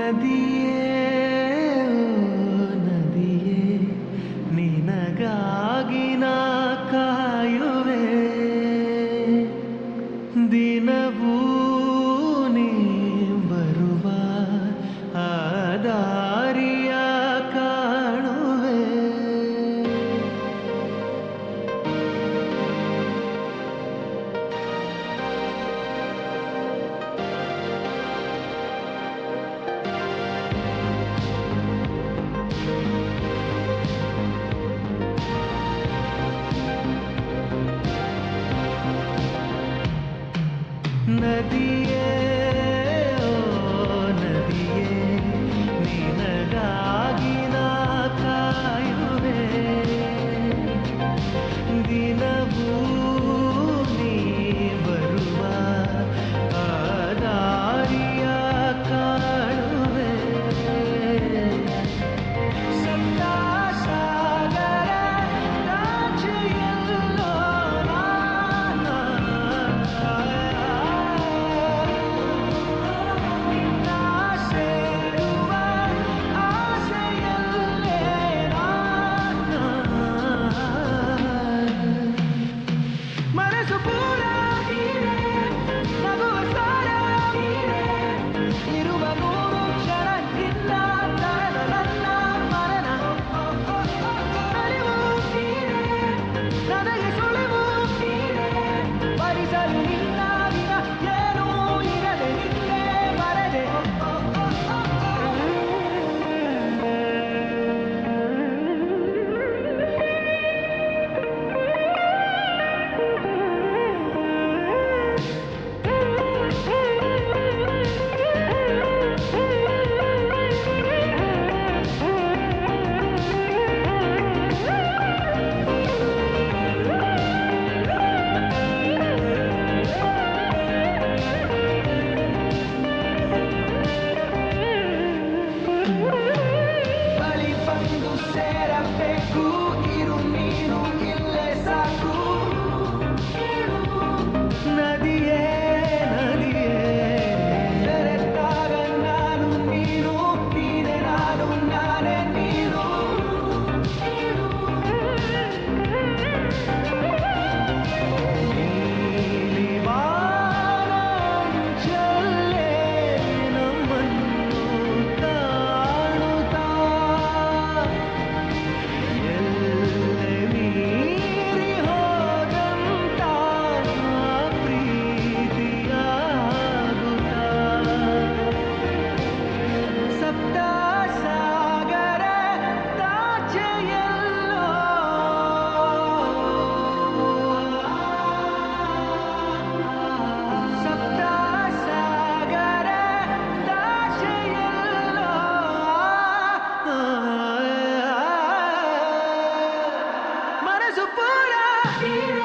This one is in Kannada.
ನದಿಯೇ ನದಿಯೇ ನಿನಗಾಗಿ ನಾ ಕಾಯುವೆ ದಿನವೂ ನೀ ಬರುವ ಆ ದಾರಿಯ ಕಾಣುವೆ ನದಿಯೇ ನದಿಯೇ ನಿನಗಾಗಿ ನಾ ಕಾಯುವೆ ದಿನವೂ ನೀ ಬರುವ ಆ ದಾರಿಯ ಕಾಣುವೆ ಸಪ್ತ ಸಾಗರ ರಾಜೆಯಲ್ಲೋ ಸೇರಬೇಕು ಇರು ನೀನು ಇಲ್ಲೇ ಸಾಕು ನದಿಯೇ ನದಿಯೇ ಬೆರೆತಾಗ ನಾನು ನೀನು ನೀನೆ ನಾನು ನಾನೇ ನೀನು ನೀಲಿ ವಾನಂಚಲ್ಲೇ ನಮ್ಮನ್ನು ಕಾಣುತ್ತಾ Supura